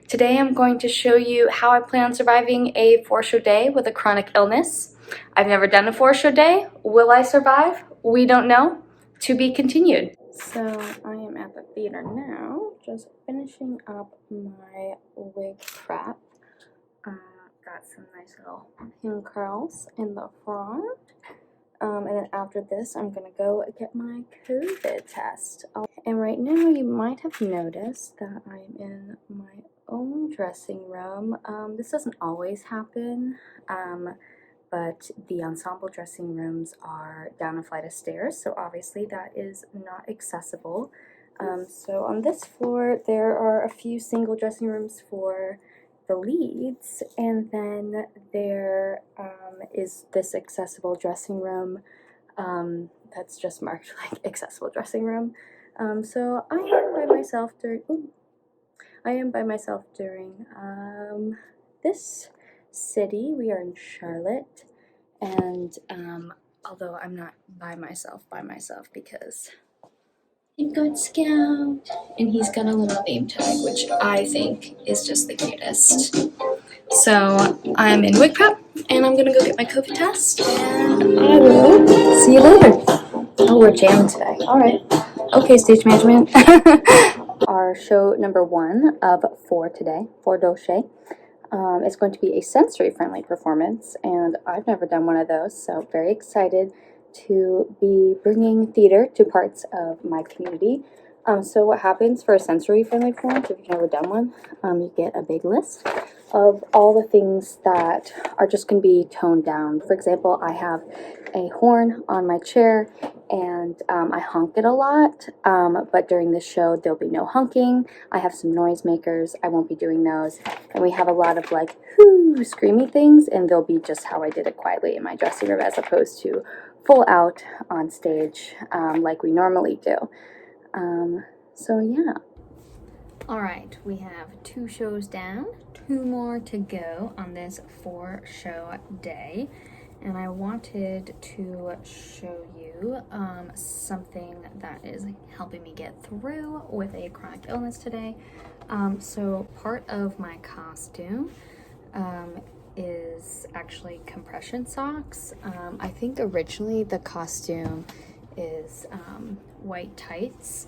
Today I'm going to show you how I plan on surviving a 4-show day with a chronic illness. I've never done a 4-show day. Will I survive? We don't know. To be continued. So I am at the theater now, just finishing up my wig prep. Got some nice little pin curls in the front. And then after this, I'm gonna go get my COVID test. And right now, you might have noticed that I'm in my own dressing room. This doesn't always happen, but the ensemble dressing rooms are down a flight of stairs, so obviously that is not accessible. So on this floor, there are a few single dressing rooms for the leads, and then there is this accessible dressing room that's just marked like accessible dressing room. So I am by myself during this city. We are in Charlotte, and although I'm not by myself because I'm Good Scout, and he's got a little name tag, which I think is just the cutest. So I'm in wig prep, and I'm gonna go get my COVID test, and I will see you later. Oh, we're jammed today. All right. Okay, stage management. Our show number 1 of 4 today, 4 Doche, is going to be a sensory-friendly performance, and I've never done one of those, so very excited to be bringing theater to parts of my community. So what happens for a sensory-friendly performance, if you've never done one, you get a big list of all the things that are just going to be toned down. For example, I have a horn on my chair, and I honk it a lot, but during the show there'll be no honking. I have some noisemakers, I won't be doing those, and we have a lot of like whoo screamy things, and they'll be just how I did it quietly in my dressing room as opposed to full out on stage like we normally do. So yeah. Alright, we have 2 shows down, 2 more to go on this 4-show day. And I wanted to show you something that is helping me get through with a chronic illness today. So part of my costume is actually compression socks. I think originally the costume is white tights.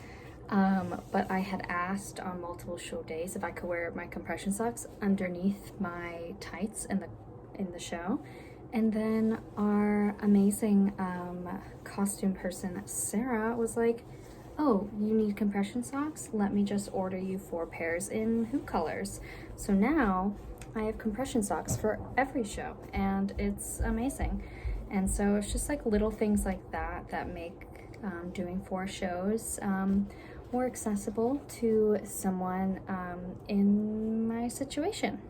But I had asked on multiple show days if I could wear my compression socks underneath my tights in the show. And then our amazing costume person, Sarah, was like, oh, you need compression socks? Let me just order you 4 pairs in who colors. So now I have compression socks for every show, and it's amazing. And so it's just like little things like that that make doing 4 shows more accessible to someone in my situation.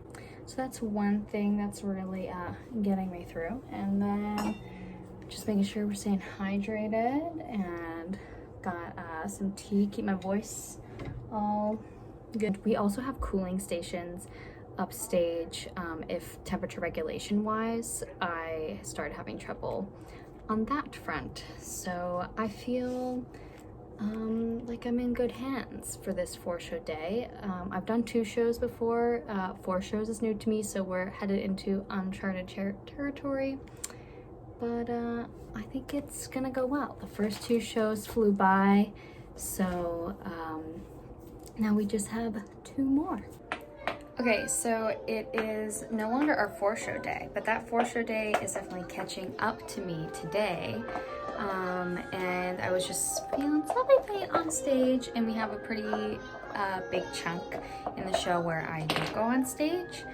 So that's one thing that's really getting me through. And then just making sure we're staying hydrated, and got some tea, keep my voice all good. We also have cooling stations upstage if temperature regulation wise I started having trouble on that front. So I feel like I'm in good hands for this 4-show day. I've done 2 shows before. 4 shows is new to me, so we're headed into uncharted territory. But I think it's gonna go well. The first 2 shows flew by, so now we just have 2 more. Okay, so it is no longer our 4-show day, but that 4-show day is definitely catching up to me today. And I was just feeling slightly late on stage, and we have a pretty big chunk in the show where I do go on stage.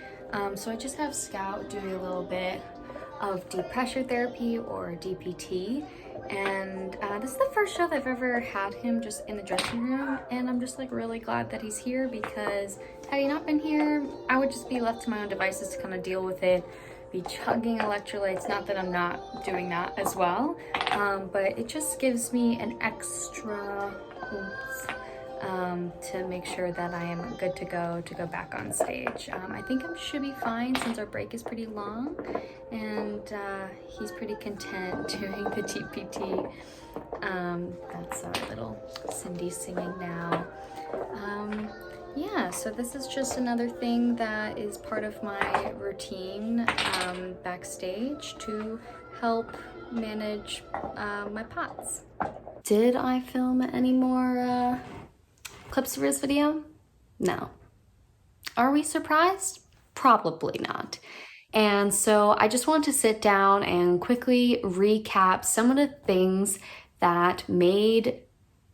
So I just have Scout doing a little bit of deep pressure therapy, or DPT, and this is the first show that I've ever had him just in the dressing room, and I'm just like really glad that he's here, because had he not been here, I would just be left to my own devices to kind of deal with it, be chugging electrolytes. Not that I'm not doing that as well, but it just gives me an extra to make sure that I am good to go back on stage. I think I should be fine since our break is pretty long, and he's pretty content doing the TPT. That's our little Cindy singing now. yeah, so this is just another thing that is part of my routine backstage to help manage my POTS. Did I film any more clips for this video? No. Are we surprised? Probably not. And so I just want to sit down and quickly recap some of the things that made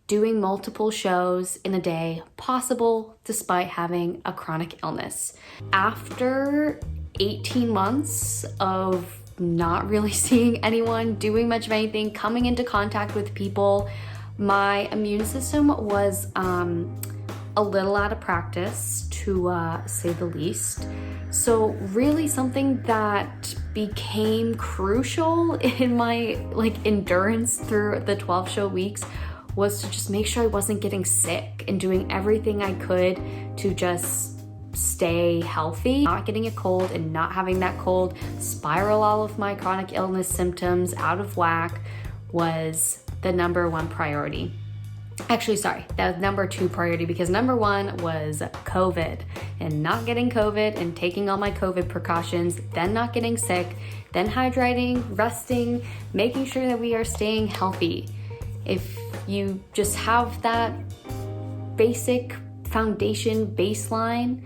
doing multiple shows in a day possible despite having a chronic illness. After 18 months of not really seeing anyone, doing much of anything, coming into contact with people, my immune system was a little out of practice, to say the least. So really something that became crucial in my endurance through the 12 show weeks was to just make sure I wasn't getting sick and doing everything I could to just stay healthy. Not getting a cold and not having that cold spiral all of my chronic illness symptoms out of whack was the #1 priority. Actually, sorry, that was #2 priority, because #1 was COVID and not getting COVID and taking all my COVID precautions, then not getting sick, then hydrating, resting, making sure that we are staying healthy. If you just have that basic foundation baseline,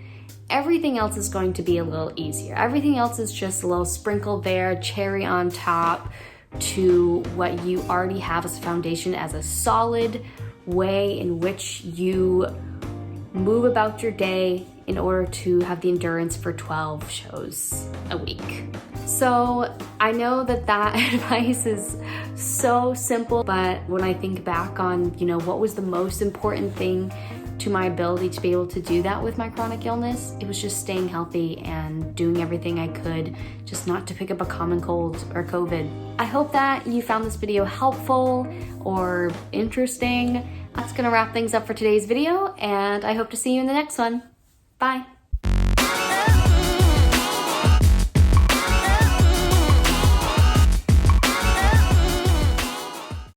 everything else is going to be a little easier. Everything else is just a little sprinkle there, cherry on top to what you already have as a foundation, as a solid way in which you move about your day in order to have the endurance for 12 shows a week. So I know that advice is so simple, but when I think back on, what was the most important thing to my ability to be able to do that with my chronic illness, it was just staying healthy and doing everything I could just not to pick up a common cold or COVID. I hope that you found this video helpful or interesting. That's gonna wrap things up for today's video, and I hope to see you in the next one. Bye.